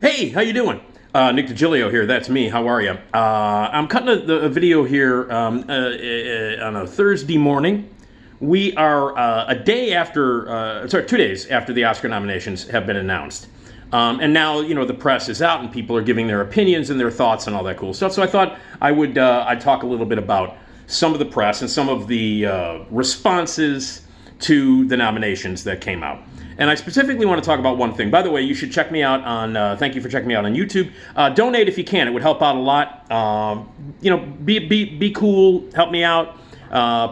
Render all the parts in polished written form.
Hey, how you doing? Nick Digilio here. That's me. How are you? I'm cutting a video here on a Thursday morning. We are a day after, 2 days after the Oscar nominations have been announced. And now, the press is out and people are giving their opinions and their thoughts and all that cool stuff. So I thought I'd talk a little bit about some of the press and some of the responses to the nominations that came out. And I specifically want to talk about one thing. By the way, you should check me out on, thank you for checking me out on YouTube. Donate if you can. It would help out a lot. Be cool. Help me out.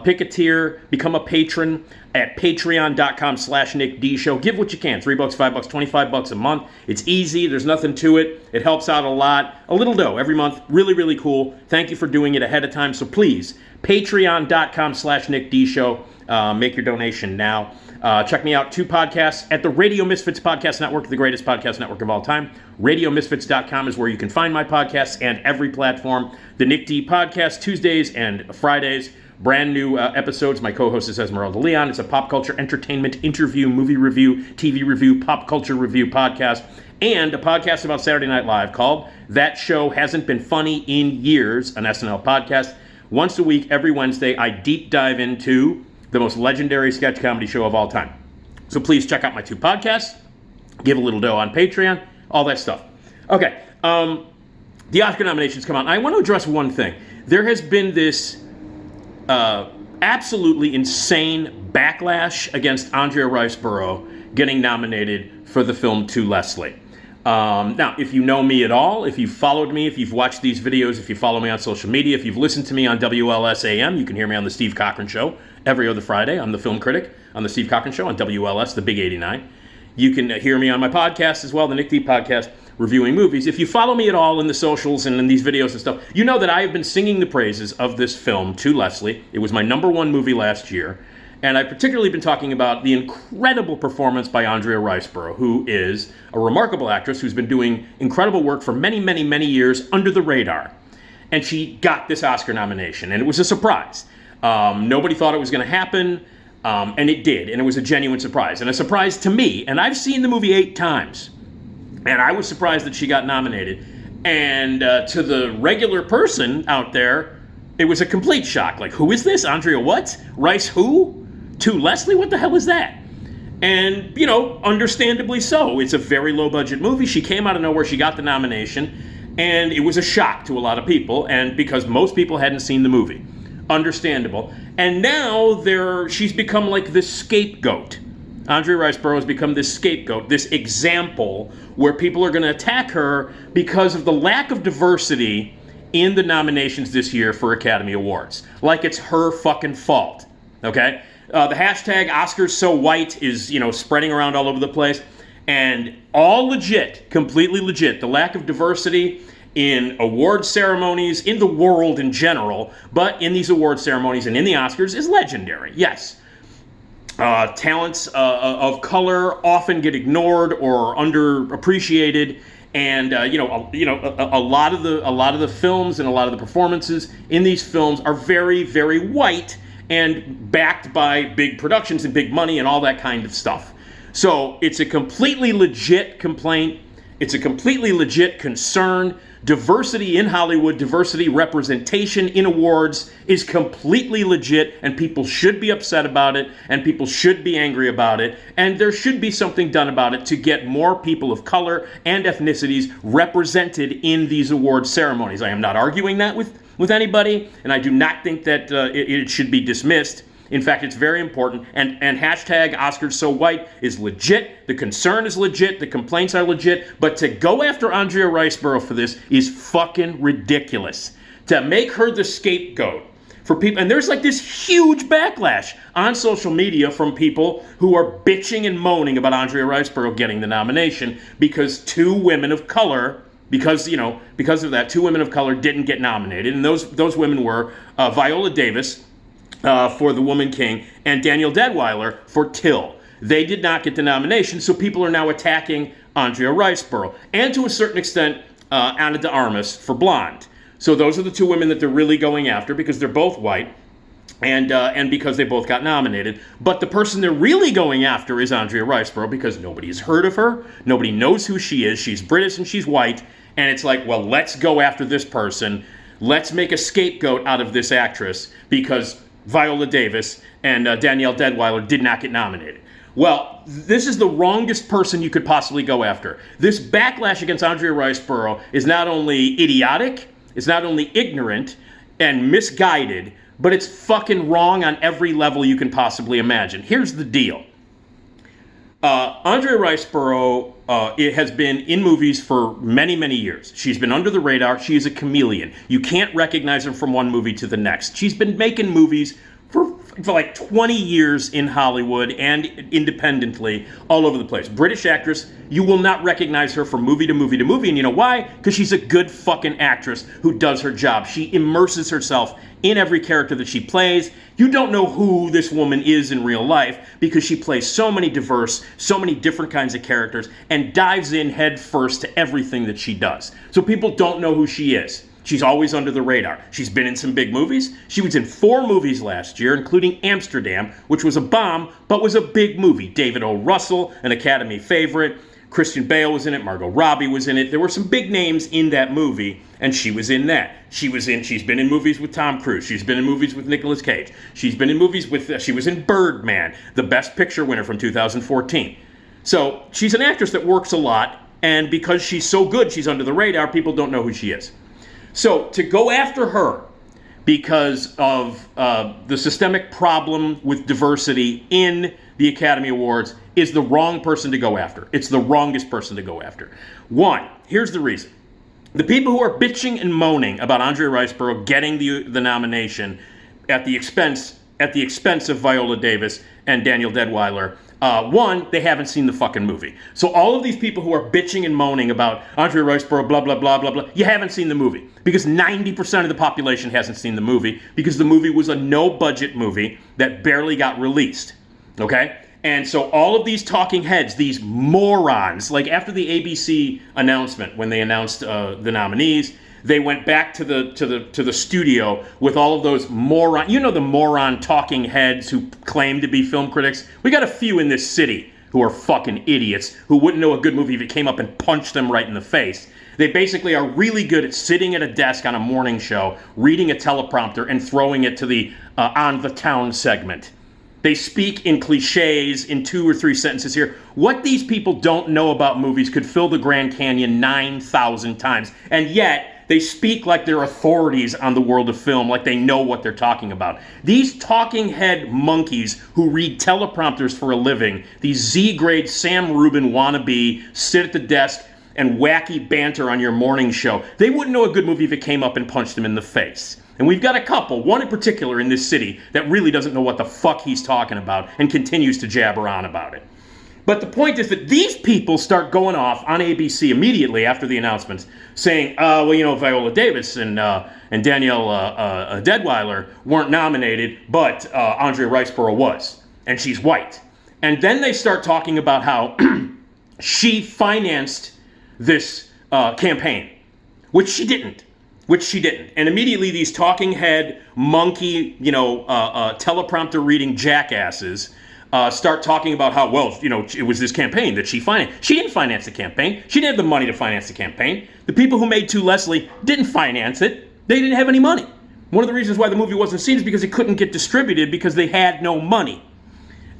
Pick a tier. Become a patron at patreon.com/NickDShow. Give what you can. $3, $5, $25 a month. It's easy. There's nothing to it. It helps out a lot. A little dough every month. Really, really cool. Thank you for doing it ahead of time. So please, patreon.com/NickDShow. Make your donation now. Check me out, 2 podcasts at the Radio Misfits Podcast Network, the greatest podcast network of all time. RadioMisfits.com is where you can find my podcasts and every platform. The Nick D Podcast, Tuesdays and Fridays. Brand new episodes. My co-host is Esmeralda Leon. It's a pop culture, entertainment, interview, movie review, TV review, pop culture review podcast. And a podcast about Saturday Night Live called That Show Hasn't Been Funny in Years, an SNL podcast. Once a week, every Wednesday, I deep dive into the most legendary sketch comedy show of all time. So please check out my 2 podcasts, give a little dough on Patreon, all that stuff. Okay, the Oscar nominations come out. I want to address one thing. There has been this absolutely insane backlash against Andrea Riseborough getting nominated for the film To Leslie. Now, if you know me at all, if you've followed me, if you've watched these videos, if you follow me on social media, if you've listened to me on WLS-AM, you can hear me on The Steve Cochran Show every other Friday. I'm the film critic on The Steve Cochran Show on WLS, the Big 89. You can hear me on my podcast as well, the Nick D Podcast, reviewing movies. If you follow me at all in the socials and in these videos and stuff, you know that I have been singing the praises of this film, To Leslie. It was my #1 movie last year. And I've particularly been talking about the incredible performance by Andrea Riseborough, who is a remarkable actress who's been doing incredible work for many, many, many years under the radar. And she got this Oscar nomination, and it was a surprise. Nobody thought it was going to happen, and it did, and it was a genuine surprise. And a surprise to me, and I've seen the movie 8 times, and I was surprised that she got nominated. And to the regular person out there, it was a complete shock. Like, who is this? Andrea what? Rice who? To Leslie? What the hell is that? And, understandably so. It's a very low-budget movie. She came out of nowhere. She got the nomination. And it was a shock to a lot of people, and because most people hadn't seen the movie. Understandable. And now she's become like this scapegoat. Andrea Riseborough has become this scapegoat, this example where people are going to attack her because of the lack of diversity in the nominations this year for Academy Awards. Like it's her fucking fault. Okay? The hashtag #OscarsSoWhite is, spreading around all over the place. And all legit, completely legit, the lack of diversity in award ceremonies, in the world in general, but in these award ceremonies and in the Oscars is legendary, yes. Talents of color often get ignored or underappreciated. And a lot of the films and a lot of the performances in these films are very, very white and backed by big productions and big money and all that kind of stuff. So it's a completely legit complaint. It's a completely legit concern. Diversity in Hollywood, diversity representation in awards is completely legit, and people should be upset about it, and people should be angry about it, and there should be something done about it to get more people of color and ethnicities represented in these award ceremonies. I am not arguing that with anybody, and I do not think that it should be dismissed. In fact, it's very important, and hashtag #OscarsSoWhite is legit, the concern is legit, the complaints are legit, but to go after Andrea Riseborough for this is fucking ridiculous. To make her the scapegoat for people, and there's like this huge backlash on social media from people who are bitching and moaning about Andrea Riseborough getting the nomination because 2 women of color, because of that, 2 women of color didn't get nominated, and those women were Viola Davis, for The Woman King, and Daniel Deadwyler for Till. They did not get the nomination, so people are now attacking Andrea Riseborough, and to a certain extent, Ana de Armas for Blonde. So those are the 2 women that they're really going after because they're both white. and because they both got nominated. But the person they're really going after is Andrea Riseborough, because nobody's heard of her, nobody knows who she is, she's British and she's white, and it's like, well, let's go after this person, let's make a scapegoat out of this actress, because Viola Davis and Danielle Deadwyler did not get nominated. Well, this is the wrongest person you could possibly go after. This backlash against Andrea Riseborough is not only idiotic, it's not only ignorant and misguided, but it's fucking wrong on every level you can possibly imagine. Here's the deal. Andrea Riseborough it has been in movies for many, many years. She's been under the radar. She is a chameleon. You can't recognize her from one movie to the next. She's been making movies for like 20 years in Hollywood and independently all over the place. British actress, you will not recognize her from movie to movie to movie. And you know why? Because she's a good fucking actress who does her job. She immerses herself in every character that she plays. You don't know who this woman is in real life because she plays so many diverse, so many different kinds of characters and dives in head first to everything that she does. So people don't know who she is. She's always under the radar. She's been in some big movies. She was in 4 movies last year, including Amsterdam, which was a bomb, but was a big movie. David O. Russell, an Academy favorite. Christian Bale was in it. Margot Robbie was in it. There were some big names in that movie, and she was in that. She's been in movies with Tom Cruise. She's been in movies with Nicolas Cage. She's been in movies with, she was in Birdman, the Best Picture winner from 2014. So she's an actress that works a lot, and because she's so good, she's under the radar, people don't know who she is. So to go after her because of the systemic problem with diversity in the Academy Awards is the wrong person to go after. It's the wrongest person to go after. One, here's the reason. The people who are bitching and moaning about Andrea Riseborough getting the nomination at the expense of Viola Davis and Danielle Deadwyler, one, they haven't seen the fucking movie. So all of these people who are bitching and moaning about Andrea Riseborough, blah, blah, blah, blah, blah, you haven't seen the movie. Because 90% of the population hasn't seen the movie because the movie was a no-budget movie that barely got released. Okay? And so all of these talking heads, these morons, like after the ABC announcement, when they announced the nominees, they went back to the studio with all of those the moron talking heads who claim to be film critics. We got a few in this city who are fucking idiots who wouldn't know a good movie if it came up and punched them right in the face. They basically are really good at sitting at a desk on a morning show, reading a teleprompter, and throwing it to the On the Town segment. They speak in cliches in 2 or 3 sentences here. What these people don't know about movies could fill the Grand Canyon 9,000 times. And yet, they speak like they're authorities on the world of film, like they know what they're talking about. These talking head monkeys who read teleprompters for a living, these Z-grade Sam Rubin wannabe, sit at the desk and wacky banter on your morning show, they wouldn't know a good movie if it came up and punched them in the face. And we've got a couple, one in particular in this city, that really doesn't know what the fuck he's talking about and continues to jabber on about it. But the point is that these people start going off on ABC immediately after the announcements, saying, Viola Davis and Danielle Deadwyler weren't nominated, but Andrea Riseborough was, and she's white. And then they start talking about how she financed this campaign, which she didn't. And immediately these talking head, monkey, teleprompter reading jackasses start talking about how, it was this campaign that she financed. She didn't finance the campaign. She didn't have the money to finance the campaign. The people who made To Leslie didn't finance it. They didn't have any money. One of the reasons why the movie wasn't seen is because it couldn't get distributed because they had no money.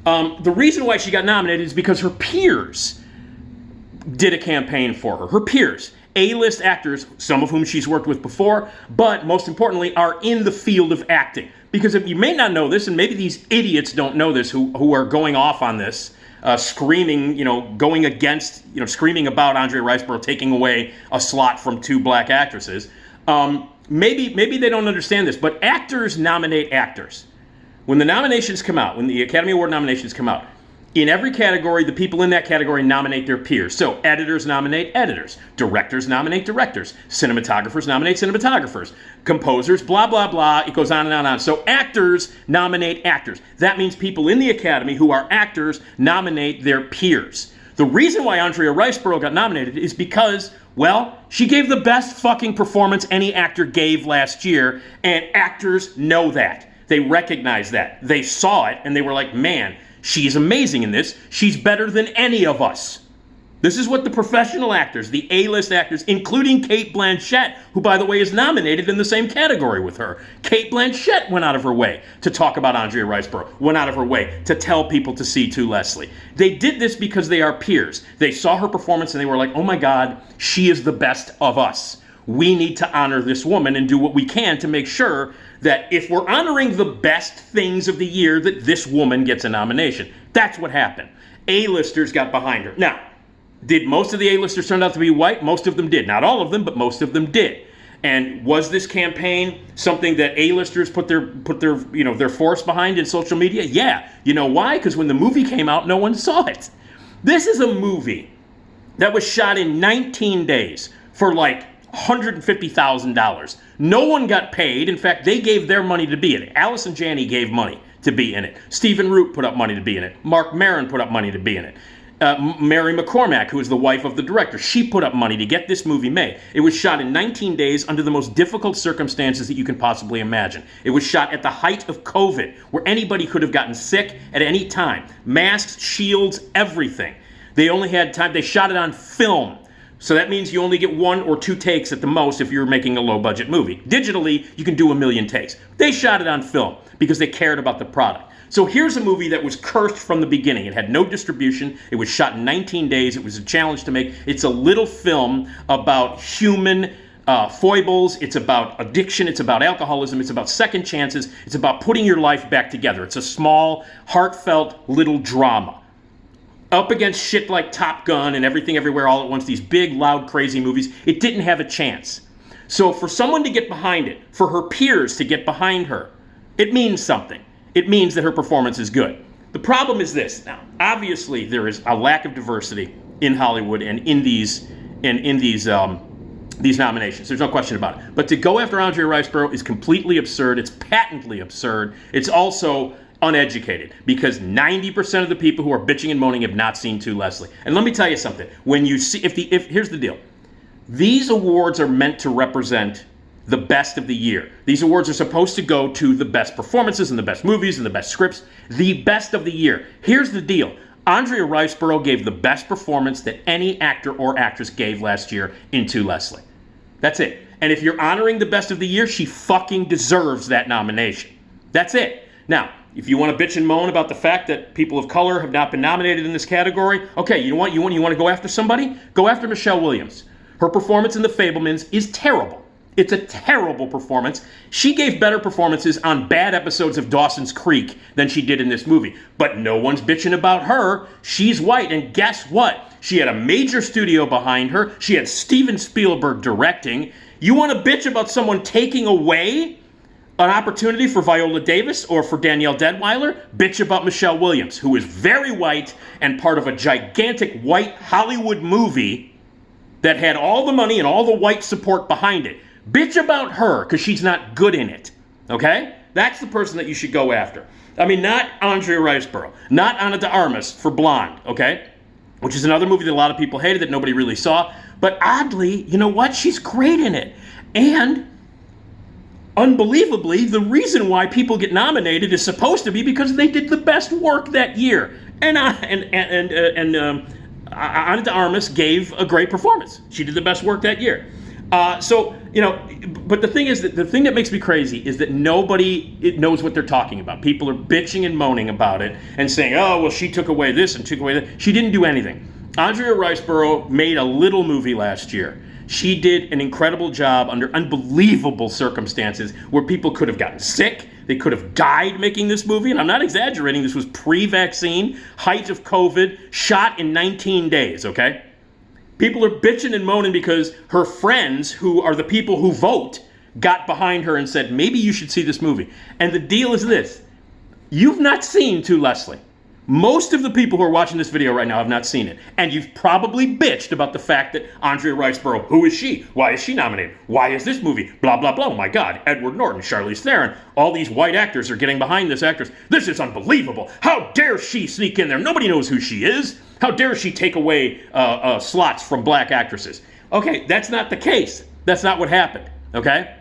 The reason why she got nominated is because her peers did a campaign for her. Her peers, A-list actors, some of whom she's worked with before, but most importantly, are in the field of acting. Because if you may not know this, and maybe these idiots don't know this who are going off on this, screaming, going against, screaming about Andrea Riseborough taking away a slot from 2 black actresses. Maybe they don't understand this, but actors nominate actors. When the nominations come out, when the Academy Award nominations come out, in every category, the people in that category nominate their peers. So editors nominate editors. Directors nominate directors. Cinematographers nominate cinematographers. Composers, blah, blah, blah. It goes on and on and on. So actors nominate actors. That means people in the Academy who are actors nominate their peers. The reason why Andrea Riseborough got nominated is because, she gave the best fucking performance any actor gave last year, and actors know that. They recognized that. They saw it, and they were like, man, she's amazing in this. She's better than any of us. This is what the professional actors, the A-list actors, including Cate Blanchett, who, by the way, is nominated in the same category with her. Cate Blanchett went out of her way to talk about Andrea Riseborough, went out of her way to tell people to see To Leslie. They did this because they are peers. They saw her performance and they were like, oh my God, she is the best of us. We need to honor this woman and do what we can to make sure that if we're honoring the best things of the year, that this woman gets a nomination. That's what happened. A-listers got behind her. Now, did most of the A-listers turn out to be white? Most of them did. Not all of them, but most of them did. And was this campaign something that A-listers put their force behind in social media? Yeah. You know why? Because when the movie came out, no one saw it. This is a movie that was shot in 19 days for like $150,000. No one got paid. In fact, they gave their money to be in it. Allison Janney gave money to be in it. Stephen Root put up money to be in it. Mark Maron put up money to be in it. Mary McCormack, who is the wife of the director, she put up money to get this movie made. It was shot in 19 days under the most difficult circumstances that you can possibly imagine. It was shot at the height of COVID, where anybody could have gotten sick at any time. Masks, shields, everything. They only had time. They shot it on film. So that means you only get 1 or 2 takes at the most if you're making a low-budget movie. Digitally, you can do 1,000,000 takes. They shot it on film because they cared about the product. So here's a movie that was cursed from the beginning. It had no distribution. It was shot in 19 days. It was a challenge to make. It's a little film about human foibles. It's about addiction. It's about alcoholism. It's about second chances. It's about putting your life back together. It's a small, heartfelt little drama. Up against shit like Top Gun and Everything Everywhere All at Once, these big, loud, crazy movies, it didn't have a chance. So for someone to get behind it, for her peers to get behind her, it means something. It means that her performance is good. The problem is this. Now, obviously, there is a lack of diversity in Hollywood and in these nominations. There's no question about it. But to go after Andrea Riseborough is completely absurd. It's patently absurd. It's also uneducated because 90% of the people who are bitching and moaning have not seen To Leslie. And let me tell you something. When you see, here's the deal. These awards are meant to represent the best of the year. These awards are supposed to go to the best performances and the best movies and the best scripts. The best of the year. Here's the deal. Andrea Riseborough gave the best performance that any actor or actress gave last year in To Leslie. That's it. And if you're honoring the best of the year, she fucking deserves that nomination. That's it. Now, if you want to bitch and moan about the fact that people of color have not been nominated in this category, okay, you know what? You want to go after somebody? Go after Michelle Williams. Her performance in The Fabelmans is terrible. It's a terrible performance. She gave better performances on bad episodes of Dawson's Creek than she did in this movie. But no one's bitching about her. She's white, and guess what? She had a major studio behind her. She had Steven Spielberg directing. You want to bitch about someone taking away an opportunity for Viola Davis or for Danielle Deadwyler? Bitch about Michelle Williams, who is very white and part of a gigantic white Hollywood movie that had all the money and all the white support behind it. Bitch about her because she's not good in it, okay? That's the person that you should go after. I mean, not Andrea Riseborough, not Ana de Armas for Blonde, okay? Which is another movie that a lot of people hated that nobody really saw. But oddly, you know what? She's great in it. And unbelievably, the reason why people get nominated is supposed to be because they did the best work that year. And Ana de Armas gave a great performance. She did the best work that year. But the thing is that the thing that makes me crazy is that nobody knows what they're talking about. People are bitching and moaning about it and saying, oh, well, she took away this and took away that. She didn't do anything. Andrea Riseborough made a little movie last year. She did an incredible job under unbelievable circumstances where people could have gotten sick. They could have died making this movie. And I'm not exaggerating. This was pre-vaccine, height of COVID, shot in 19 days, okay? People are bitching and moaning because her friends, who are the people who vote, got behind her and said, maybe you should see this movie. And the deal is this. You've not seen To Leslie. Most of the people who are watching this video right now have not seen it. And you've probably bitched about the fact that Andrea Riseborough, who is she? Why is she nominated? Why is this movie? Blah, blah, blah. Oh my God. Edward Norton, Charlize Theron. All these white actors are getting behind this actress. This is unbelievable. How dare she sneak in there? Nobody knows who she is. How dare she take away slots from black actresses? Okay, that's not the case. That's not what happened, okay?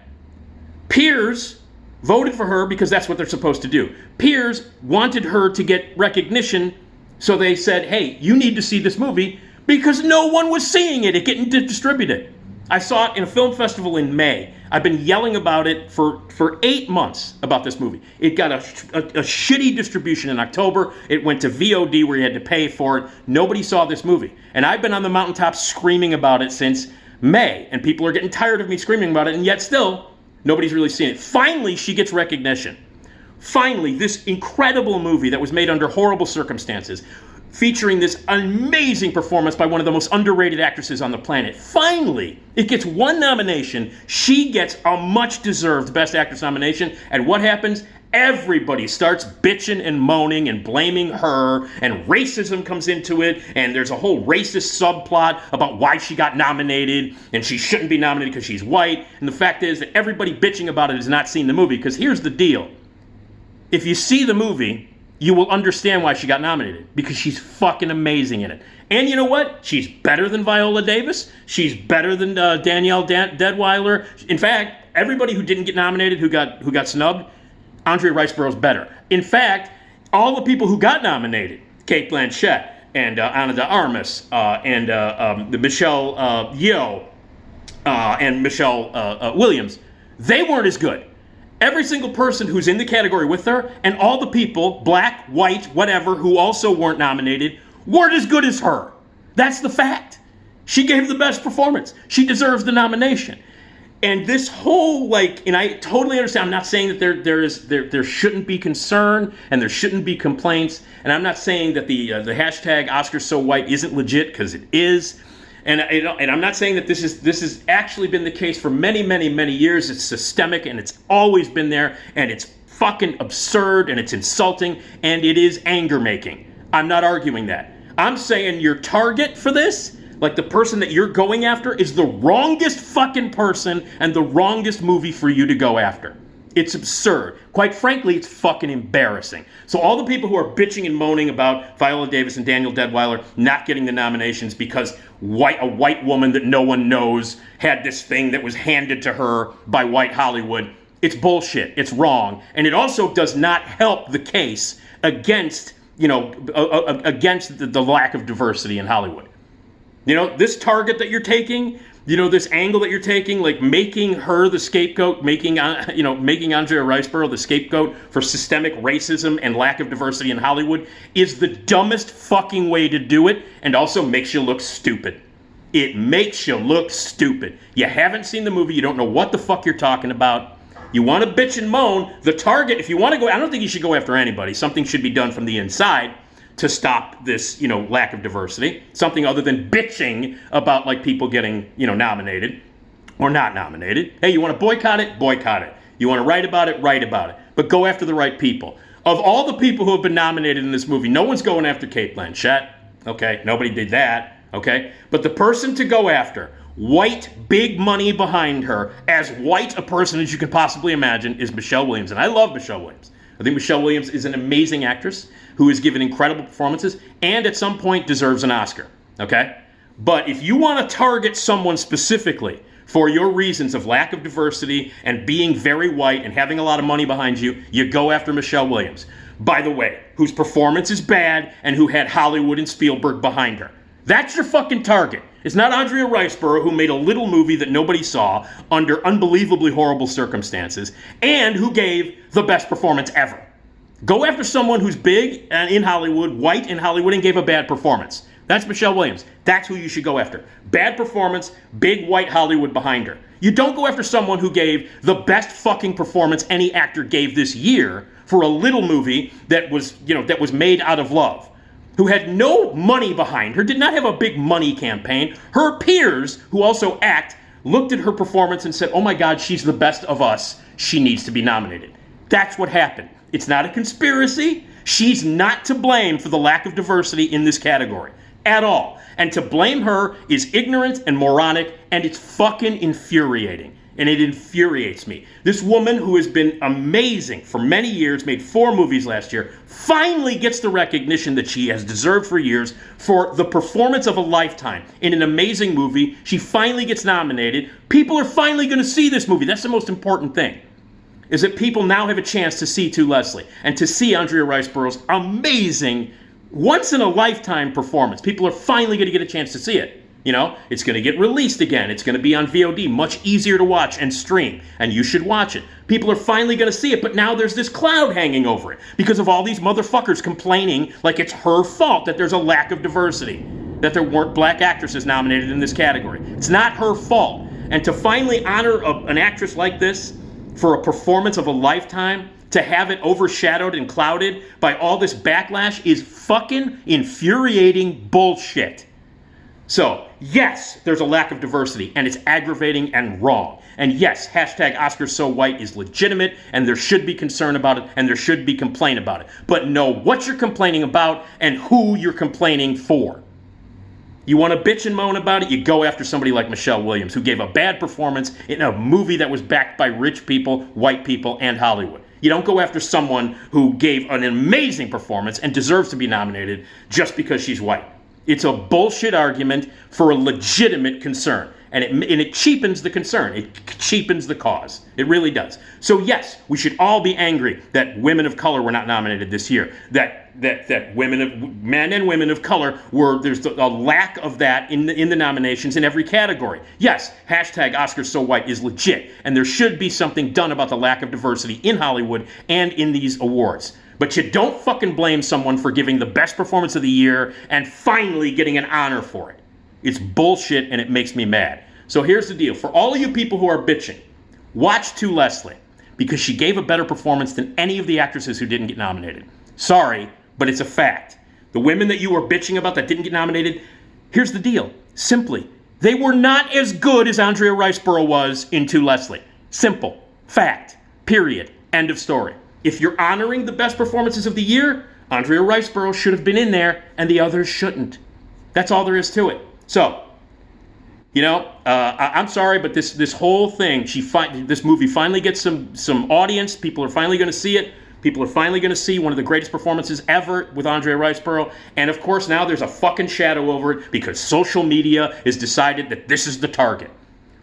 Peers voted for her because that's what they're supposed to do. Peers wanted her to get recognition, so they said, hey, you need to see this movie because no one was seeing it. It getting distributed. I saw it in a film festival in May. I've been yelling about it for 8 months about this movie. It got a shitty distribution in October. It went to VOD where you had to pay for it. Nobody saw this movie. And I've been on the mountaintop screaming about it since May. And people are getting tired of me screaming about it. And yet still, nobody's really seen it. Finally, she gets recognition. Finally, this incredible movie that was made under horrible circumstances, featuring this amazing performance by one of the most underrated actresses on the planet. Finally, it gets one nomination. She gets a much-deserved Best Actress nomination. And what happens? Everybody starts bitching and moaning and blaming her, and racism comes into it, and there's a whole racist subplot about why she got nominated, and she shouldn't be nominated because she's white. And the fact is that everybody bitching about it has not seen the movie, because here's the deal. If you see the movie, you will understand why she got nominated, because she's fucking amazing in it. And you know what? She's better than Viola Davis. She's better than Danielle Deadwyler. In fact, everybody who didn't get nominated, who got snubbed, Andrea Riseborough's better. In fact, all the people who got nominated, Cate Blanchett and Ana de Armas and the Michelle Yeoh and Michelle Williams, they weren't as good. Every single person who's in the category with her, and all the people, black, white, whatever, who also weren't nominated, weren't as good as her. That's the fact. She gave the best performance. She deserves the nomination. And this whole, and I totally understand, I'm not saying that there shouldn't be concern and there shouldn't be complaints, and I'm not saying that the hashtag Oscars So White isn't legit, because it is. And I'm not saying that this has actually been the case for many, many, many years. It's systemic, and it's always been there, and it's fucking absurd, and it's insulting, and it is anger-making. I'm not arguing that. I'm saying your target for this, like the person that you're going after, is the wrongest fucking person and the wrongest movie for you to go after. It's absurd. Quite frankly, it's fucking embarrassing. So all the people who are bitching and moaning about Viola Davis and Danielle Deadwyler not getting the nominations because a white woman that no one knows had this thing that was handed to her by white Hollywood, it's bullshit. It's wrong. And it also does not help the case against, against the lack of diversity in Hollywood. This target that you're taking, this angle that you're taking, like making her the scapegoat, making Andrea Riseborough the scapegoat for systemic racism and lack of diversity in Hollywood, is the dumbest fucking way to do it, and also makes you look stupid. It makes you look stupid. You haven't seen the movie. You don't know what the fuck you're talking about. You want to bitch and moan. The target, if you want to go, I don't think you should go after anybody. Something should be done from the inside to stop this, lack of diversity. Something other than bitching about people getting, nominated or not nominated. Hey, you want to boycott it? Boycott it. You want to write about it? Write about it. But go after the right people. Of all the people who have been nominated in this movie, no one's going after Cate Blanchett. Okay, nobody did that. Okay, but the person to go after, white, big money behind her, as white a person as you can possibly imagine, is Michelle Williams. And I love Michelle Williams. I think Michelle Williams is an amazing actress who has given incredible performances and at some point deserves an Oscar, okay? But if you want to target someone specifically for your reasons of lack of diversity and being very white and having a lot of money behind you, you go after Michelle Williams, by the way, whose performance is bad and who had Hollywood and Spielberg behind her. That's your fucking target. It's not Andrea Riseborough, who made a little movie that nobody saw under unbelievably horrible circumstances and who gave the best performance ever. Go after someone who's big and in Hollywood, white in Hollywood, and gave a bad performance. That's Michelle Williams. That's who you should go after. Bad performance, big white Hollywood behind her. You don't go after someone who gave the best fucking performance any actor gave this year for a little movie that was, that was made out of love, who had no money behind her, did not have a big money campaign. Her peers, who also act, looked at her performance and said, oh my God, she's the best of us. She needs to be nominated. That's what happened. It's not a conspiracy. She's not to blame for the lack of diversity in this category at all. And to blame her is ignorant and moronic, and it's fucking infuriating. And it infuriates me. This woman who has been amazing for many years, made 4 movies last year, finally gets the recognition that she has deserved for years for the performance of a lifetime in an amazing movie. She finally gets nominated. People are finally going to see this movie. That's the most important thing. is that people now have a chance to see To Leslie and to see Andrea Riseborough's amazing, once-in-a-lifetime performance. People are finally going to get a chance to see it. You know, it's going to get released again. It's going to be on VOD, much easier to watch and stream, and you should watch it. People are finally going to see it, but now there's this cloud hanging over it because of all these motherfuckers complaining like it's her fault that there's a lack of diversity, that there weren't black actresses nominated in this category. It's not her fault. And to finally honor an actress like this for a performance of a lifetime, to have it overshadowed and clouded by all this backlash is fucking infuriating bullshit. So, yes, there's a lack of diversity, and it's aggravating and wrong. And yes, hashtag Oscars So White is legitimate, and there should be concern about it, and there should be complaint about it. But know what you're complaining about and who you're complaining for. You want to bitch and moan about it, you go after somebody like Michelle Williams, who gave a bad performance in a movie that was backed by rich people, white people, and Hollywood. You don't go after someone who gave an amazing performance and deserves to be nominated just because she's white. It's a bullshit argument for a legitimate concern. And it cheapens the concern. It cheapens the cause. It really does. So yes, we should all be angry that women of color were not nominated this year. That men and women of color there's a lack of that in the nominations in every category. Yes, hashtag Oscars So White is legit, and there should be something done about the lack of diversity in Hollywood and in these awards. But you don't fucking blame someone for giving the best performance of the year and finally getting an honor for it. It's bullshit, and it makes me mad. So here's the deal. For all of you people who are bitching, watch To Leslie, because she gave a better performance than any of the actresses who didn't get nominated. Sorry, but it's a fact. The women that you were bitching about that didn't get nominated, here's the deal. Simply, they were not as good as Andrea Riseborough was in To Leslie. Simple. Fact. Period. End of story. If you're honoring the best performances of the year, Andrea Riseborough should have been in there, and the others shouldn't. That's all there is to it. So, you know, I'm sorry, but this whole thing, this movie finally gets some audience. People are finally going to see it. People are finally going to see one of the greatest performances ever with Andrea Riseborough. And of course, now there's a fucking shadow over it because social media has decided that this is the target.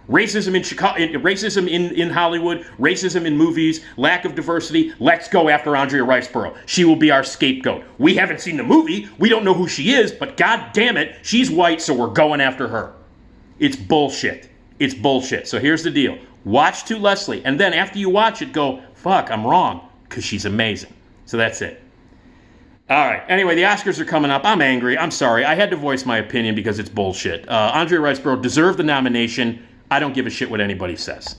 Racism in Chicago, racism in Hollywood, racism in movies, lack of diversity. Let's go after Andrea Riseborough. She will be our scapegoat. We haven't seen the movie. We don't know who she is, but god damn it, she's white, so we're going after her. It's bullshit. It's bullshit. So here's the deal. Watch To Leslie, and then after you watch it, go, fuck, I'm wrong, because she's amazing. So that's it. All right. Anyway, the Oscars are coming up. I'm angry. I'm sorry. I had to voice my opinion because it's bullshit. Andrea Riseborough deserved the nomination. I don't give a shit what anybody says.